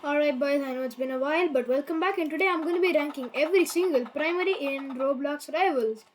Alright boys, I know it's been a while, but welcome back, and today I'm going to be ranking every single primary in Roblox Rivals.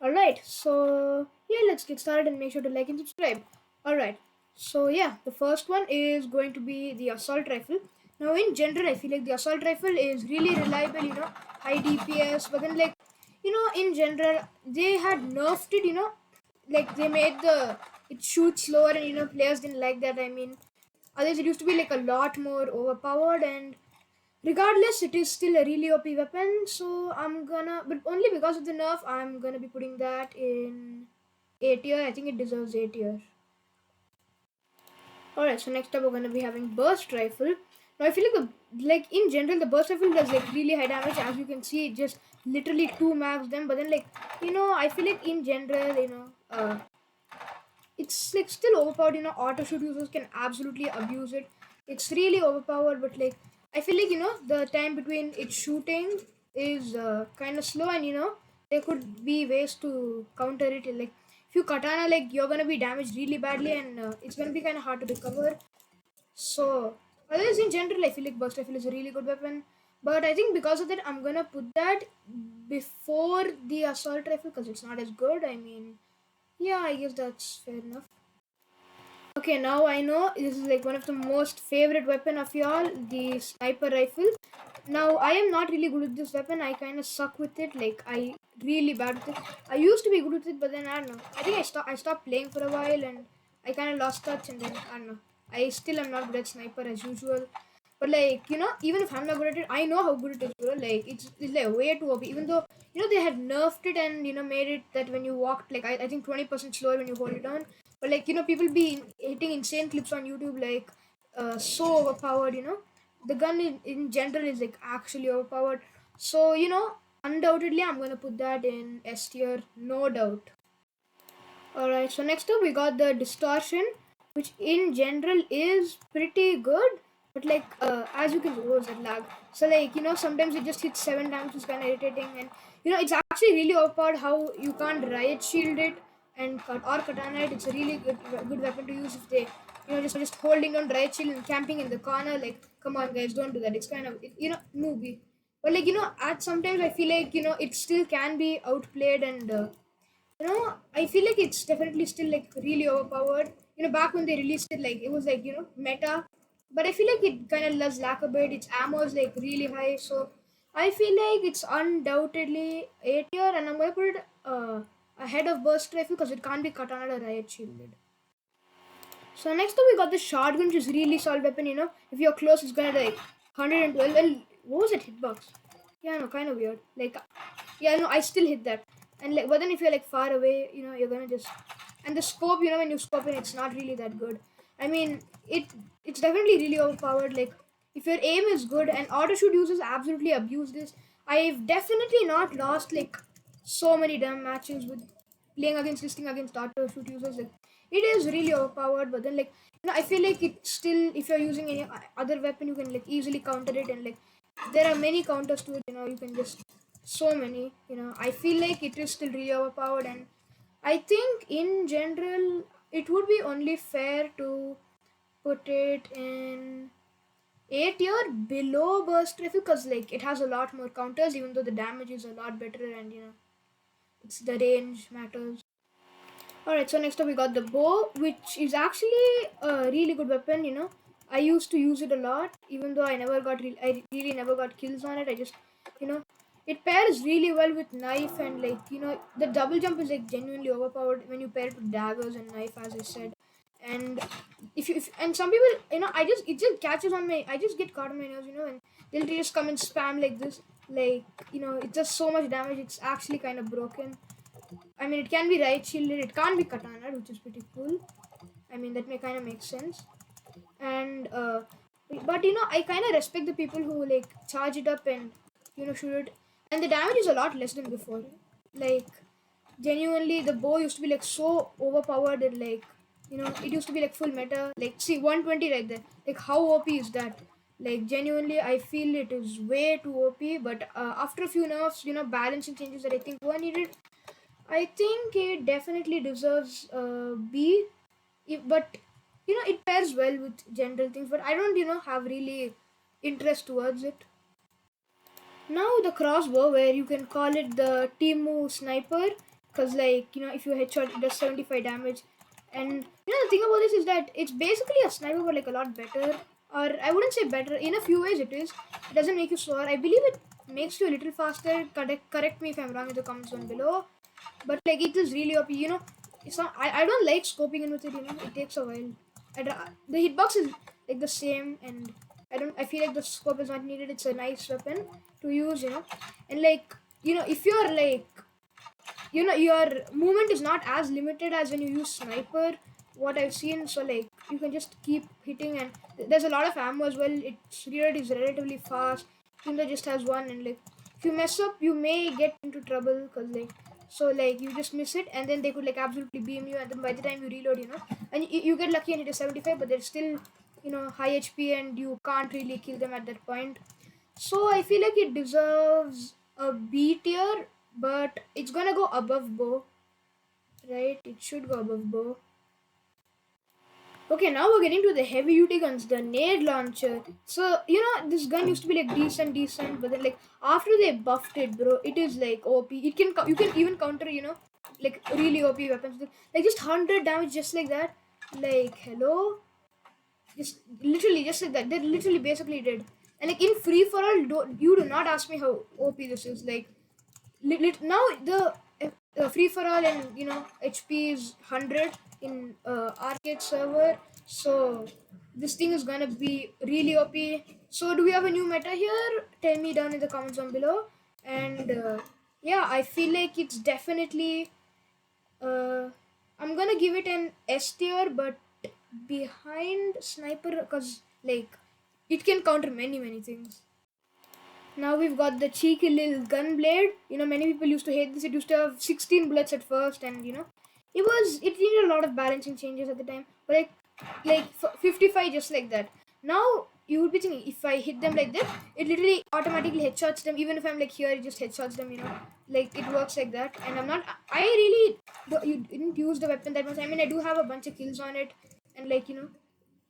Alright, so yeah, let's get started and make sure to like and subscribe. Alright, so yeah, the first one is going to be the assault rifle. Now in general, I feel like the assault rifle is really reliable, high DPS, but then like, in general, they had nerfed it, like they made it shoot slower, and players didn't like that. I mean, otherwise it used to be like a lot more overpowered, and regardless, it is still a really OP weapon. So but only because of the nerf, I'm gonna be putting that in A tier. I think it deserves A tier. Alright, so next up we're gonna be having burst rifle. Now I feel like in general the burst rifle does like really high damage. As you can see, it just literally two maps them. But then I feel like in general, it's like still overpowered. Auto shoot users can absolutely abuse it. It's really overpowered, but like I feel like the time between it shooting is kind of slow, and there could be ways to counter it. Like if you katana, like you're gonna be damaged really badly, and it's gonna be kind of hard to recover. So otherwise, in general, I feel like burst rifle is a really good weapon. But I think because of that, I'm gonna put that before the assault rifle because it's not as good. I mean, yeah, I guess that's fair enough. Okay, now I know this is like one of the most favorite weapon of y'all, the sniper rifle. Now I am not really good with this weapon. I kind of suck with it. Like I really bad with it. I used to be good with it, but then I don't know. I think I stopped playing for a while, and I kind of lost touch. And then I don't know. I still am not good at sniper as usual. But like even if I'm not good at it, I know how good it is, bro. Like it's like way too OP. Even though they had nerfed it and made it that when you walked, like I think 20% slower when you hold it down. But like people be hitting insane clips on YouTube, like so overpowered. The gun in general is like actually overpowered. So undoubtedly I'm gonna put that in S tier, no doubt. Alright, so next up we got the distortion, which in general is pretty good, but like as you can see, what was that lag? So like sometimes it just hits 7 times, which is kind of irritating, and it's actually really overpowered how you can't riot shield it and or katana it. It's a really good weapon to use if they just holding on riot shield and camping in the corner. Like come on guys, don't do that. It's kind of newbie, but like at sometimes I feel like it still can be outplayed, and I feel like it's definitely still like really overpowered. Back when they released it, like it was like meta, but I feel like it kind of does lack a bit. Its ammo is like really high, so I feel like it's undoubtedly A tier, and I'm gonna put it ahead of burst rifle because it can't be katana or riot shielded. So next up we got the shotgun, which is really solid weapon. If you're close, it's gonna like 112. And what was that hitbox? Yeah, no, kind of weird. Like, yeah, no, I still hit that. And like, but then if you're like far away, you're gonna just. And the scope, when you scope in, it's not really that good. I mean, it's definitely really overpowered. Like, if your aim is good, and auto shoot users absolutely abuse this. I've definitely not lost like so many damn matches with playing against listing against auto shoot users. Like, it is really overpowered, but then like I feel like it still, if you're using any other weapon, you can like easily counter it, and like there are many counters to it. You can just so many. I feel like it is still really overpowered, and I think in general it would be only fair to put it in A tier below burst rifle because like it has a lot more counters, even though the damage is a lot better, and it's the range matters. Alright, so next up we got the bow, which is actually a really good weapon. I used to use it a lot, even though I really never got kills on it. I just, you know, it pairs really well with knife, and like the double jump is like genuinely overpowered when you pair it with daggers and knife, as I said. And if and some people, it just catches on my, I just get caught on my nose, and they'll just come and spam like this, like it does so much damage. It's actually kind of broken. I mean, it can be right shielded. It can't be katana, which is pretty cool. I mean, that may kind of make sense. And but I kind of respect the people who like charge it up and shoot it. And the damage is a lot less than before. Like genuinely, the bow used to be like so overpowered, and like it used to be like full meta. Like see 120 right there. Like how OP is that? Like genuinely, I feel it is way too OP. But after a few nerfs, balancing changes that I think were needed, I think it definitely deserves B, but it pairs well with general things. But I don't have really interest towards it. Now the crossbow, where you can call it the Timu sniper, because like if you headshot, it does 75 damage. And the thing about this is that it's basically a sniper, but like a lot better. Or I wouldn't say better. In a few ways, it is. It doesn't make you slower. I believe it makes you a little faster. Correct me if I'm wrong in the comments down below. But like it is really OP. It's not. I don't like scoping in with it. It takes a while. The hitbox is like the same, and I feel like the scope is not needed. It's a nice weapon to use. And like if you're like your movement is not as limited as when you use sniper, what I've seen. So like you can just keep hitting, and there's a lot of ammo as well. Its reload is relatively fast, even though it just has one. And like if you mess up, you may get into trouble, because like so like you just miss it, and then they could like absolutely beam you, and then by the time you reload, and you get lucky and it is 75, but they're still high HP, and you can't really kill them at that point. So I feel like it deserves a B tier, but it's gonna go above bow, right? It should go above bow. Okay, now we're getting to the heavy duty guns, the nade launcher. So this gun used to be like decent, but then like after they buffed it, bro, it is like OP. You can even counter like really OP weapons, like just 100 damage just like that. Like hello, just literally just like that. They literally basically did. And like in free for all, you do not ask me how OP this is. Like now the free for all and HP is 100 in arcade server. So this thing is gonna be really OP. So do we have a new meta here? Tell me down in the comments down below. And yeah, I feel like it's definitely I'm gonna give it an S tier, but behind sniper, because like it can counter many things. Now we've got the cheeky little gun blade. Many people used to hate this. It used to have 16 bullets at first, and it needed a lot of balancing changes at the time. But like 55 just like that. Now you would be thinking, if I hit them like this, it literally automatically headshots them. Even if I'm like here, it just headshots them. Like it works like that. And I'm not. I really you didn't use the weapon that much. I mean, I do have a bunch of kills on it, and like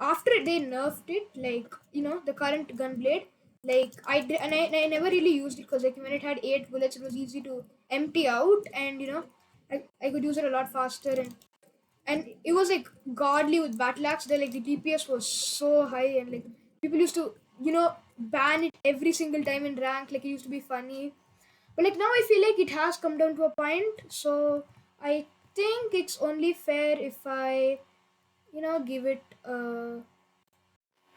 after they nerfed it, like the current gun blade, like I never really used it, because like when it had 8 bullets, it was easy to empty out, and I could use it a lot faster, and it was like godly with battle axe. There like the DPS was so high, and like people used to ban it every single time in rank. Like it used to be funny, but like now I feel like it has come down to a point. So I think it's only fair if I give it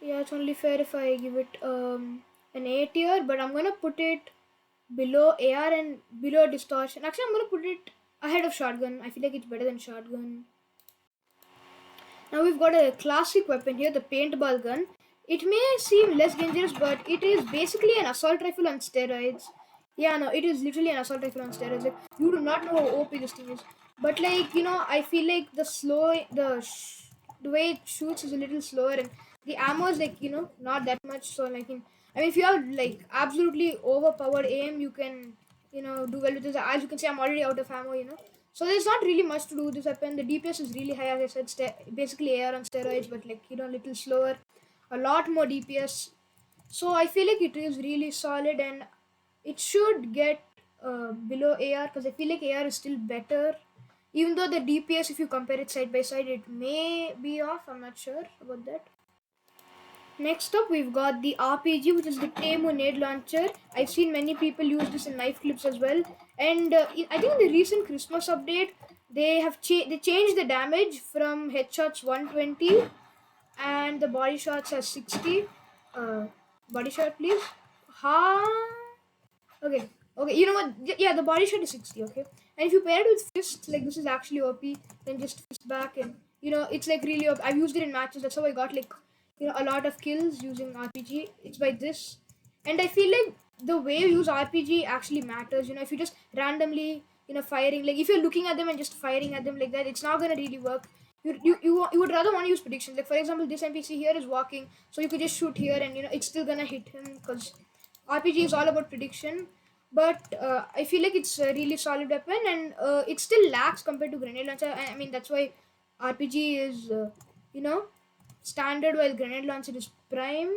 yeah, it's only fair if I give it an A tier, but I'm gonna put it below AR and below distortion. Actually, I'm gonna put it ahead of shotgun. I feel like it's better than shotgun. Now we've got a classic weapon here, the paintball gun. It may seem less dangerous, but it is basically an assault rifle on steroids. Yeah, no, it is literally an assault rifle on steroids. Like, you do not know how OP this thing is. But like I feel like the way it shoots is a little slower, and the ammo is like not that much. So like I mean, if you have like absolutely overpowered aim, you can do well with this. As you can see, I'm already out of ammo. So there's not really much to do with this weapon. The DPS is really high, as I said, basically AR on steroids, but like a little slower, a lot more DPS. So I feel like it is really solid, and it should get below AR, because I feel like AR is still better. Even though the DPS, if you compare it side by side, it may be off. I'm not sure about that. Next up, we've got the RPG, which is the Temu Nade Launcher. I've seen many people use this in knife clips as well. And I think in the recent Christmas update, they changed the damage from headshots 120 and the body shots as 60. Body shot, please. Ha. Okay. Okay. You know what? Yeah, the body shot is 60. Okay. And if you pair it with fist, like this is actually OP. Then just fist back, and it's like really OP. I've used it in matches. That's how I got like a lot of kills using RPG. It's by this, and I feel like the way you use RPG actually matters. If you just randomly firing, like if you're looking at them and just firing at them like that, it's not gonna really work. You would rather want to use predictions. Like for example, this NPC here is walking, so you could just shoot here, and it's still gonna hit him, because RPG is all about prediction. But I feel like it's a really solid weapon, and it still lacks compared to grenade launcher. I mean, that's why RPG is standard, while grenade launcher is prime.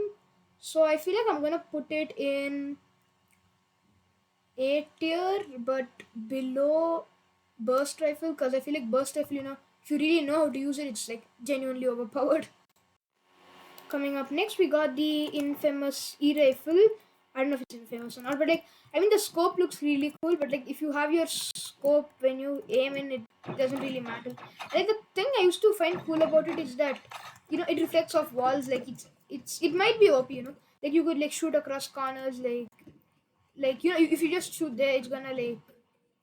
So I feel like I'm gonna put it in A tier, but below burst rifle, because I feel like burst rifle, if you really know how to use it, it's like genuinely overpowered. Coming up next, we got the infamous E rifle. I don't know if it's infamous or not, but like, I mean, the scope looks really cool, but like, if you have your scope when you aim in, it doesn't really matter. Like, the thing I used to find cool about it is that, it reflects off walls. Like, it might be OP, like, you could like shoot across corners, like if you just shoot there, it's gonna like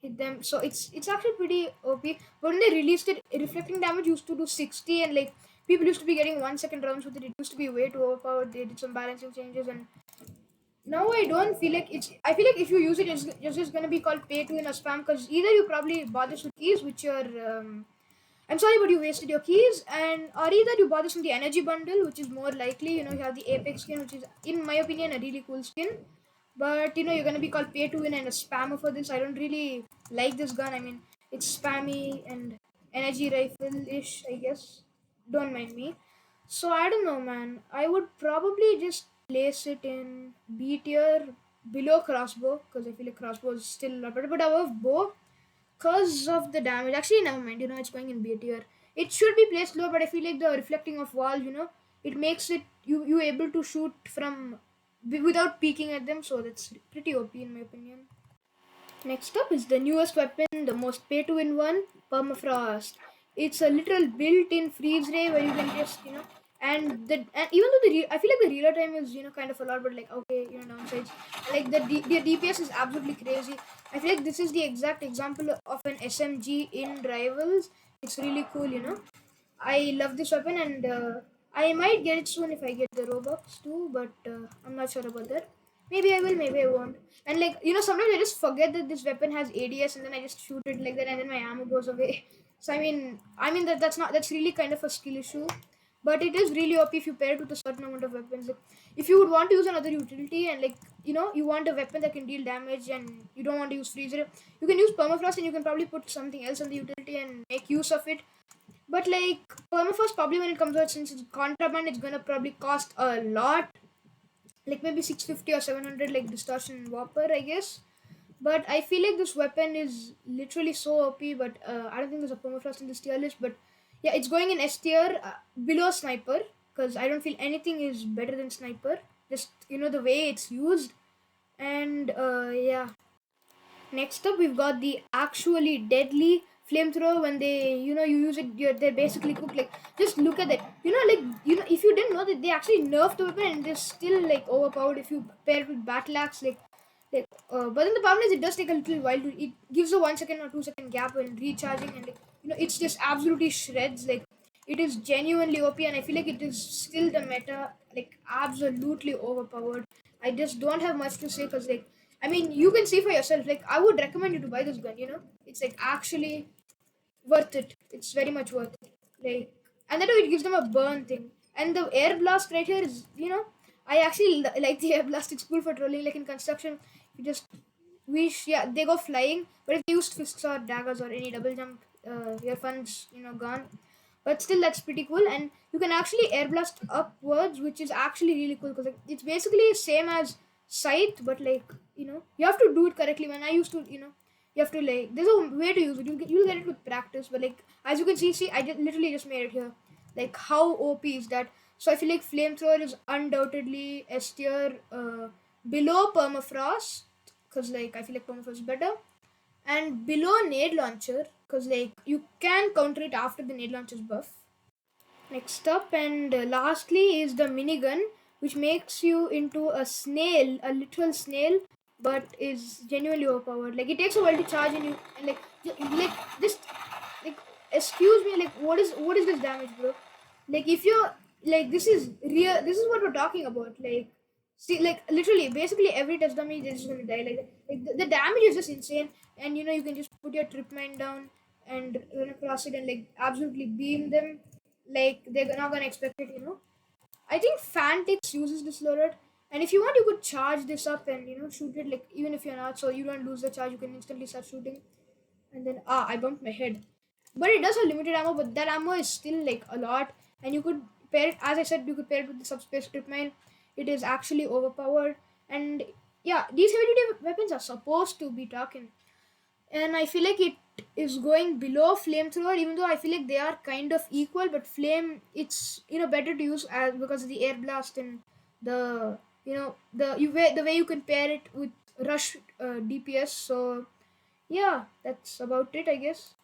hit them. So it's actually pretty OP. But when they released it, reflecting damage used to do 60, and like people used to be getting 1 second rounds with it. It used to be way too overpowered. They did some balancing changes, and now I don't feel like it's. I feel like if you use it, it's just gonna be called pay to win or spam, because either you probably bought this with keys, which are I'm sorry, but you wasted your keys, and or either you bought this from the energy bundle, which is more likely. You have the Apex skin, which is, in my opinion, a really cool skin. But you're gonna be called pay to win and a spammer for this. I don't really like this gun. I mean, it's spammy and energy rifle ish, I guess. Don't mind me. So I don't know, man. I would probably just place it in B tier below crossbow, because I feel like crossbow is still a lot better. But above bow, because of the damage. Actually, never mind. It's going in B tier. It should be placed low, but I feel like the reflecting of walls, it makes it you able to shoot from without peeking at them. So that's pretty OP in my opinion. Next up is the newest weapon, the most pay to win one, Permafrost. It's a literal built-in freeze ray where you can just, and even though I feel like the reload time is kind of a lot, but like okay, downsides. Like the DPS is absolutely crazy. I feel like this is the exact example of an SMG in Rivals. It's really cool. I love this weapon, and I might get it soon if I get the Robux too, but I'm not sure about that. Maybe I will, maybe I won't. And like sometimes I just forget that this weapon has ADS, and then I just shoot it like that, and then my ammo goes away. So I mean that's really kind of a skill issue, but it is really OP if you pair it with a certain amount of weapons. Like, if you would want to use another utility, and like you want a weapon that can deal damage, and you don't want to use freezer, you can use permafrost, and you can probably put something else on the utility and make use of it. But like permafrost, probably when it comes out, since it's contraband, it's gonna probably cost a lot, like maybe 650 or 700, like distortion whopper, I guess. But I feel like this weapon is literally so OP. But I don't think there's a permafrost in this tier list. But yeah, it's going in S tier, below sniper, because I don't feel anything is better than sniper. Just the way it's used, and yeah. Next up, we've got the actually deadly flamethrower. When you use it, they're basically cooked. Like, just look at that. If you didn't know that they actually nerfed the weapon and they're still like overpowered if you pair it with battle axe. But then the problem is it does take a little while to. It gives a 1 second or 2 second gap when recharging, and like, it's just absolutely shreds. Like, it is genuinely OP, and I feel like it is still the meta. Like, absolutely overpowered. I just don't have much to say, because like, I mean, you can see for yourself. Like, I would recommend you to buy this gun. It's like actually worth it. It's very much worth it. Like, and then it gives them a burn thing. And the air blast right here is, I actually like the air blast. It's cool for trolling. Like in construction, you just wish, yeah, they go flying. But if they use fists or daggers or any double jump, your fun's gone. But still, that's pretty cool. And you can actually air blast upwards, which is actually really cool, because like, it's basically same as scythe, but like you have to do it correctly. When I used to, you have to like, there's a way to use it. You'll get it with practice. But like, as you can see, I literally just made it here. Like, how OP is that? So I feel like flamethrower is undoubtedly S tier, below permafrost, because like I feel like permafrost is better, and below nade launcher, because like you can counter it after the nade launcher's buff. Next up, and lastly, is the minigun, which makes you into a snail, a literal snail, but is genuinely overpowered. Like, it takes a while to charge, and like this, like, excuse me, like, what is this damage, bro? Like, if you're like, this is real. This is what we're talking about. Like, see, like, literally, basically every test dummy is just gonna die. Like the damage is just insane, and you can just put your trip mine down and run across it and like absolutely beam them. Like, they're not gonna expect it. I think Fantix uses this loadout, and if you want, you could charge this up and shoot it, like, even if you're not, so you don't lose the charge. You can instantly start shooting, and then I bumped my head. But it does have limited ammo, but that ammo is still like a lot, and you could pair it, as I said, you could pair it with the subspace strip mine. it is actually overpowered. And yeah, these heavy duty weapons are supposed to be talking, and I feel like it is going below flamethrower, even though I feel like they are kind of equal. But flame, it's better to use as because of the air blast and the the way you can pair it with rush DPS. So yeah, that's about it, I guess.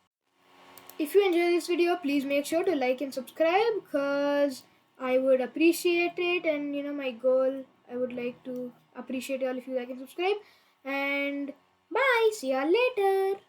If you enjoy this video, please make sure to like and subscribe, because I would appreciate it. And my goal, I would like to appreciate all if you like and subscribe. And bye, see ya later.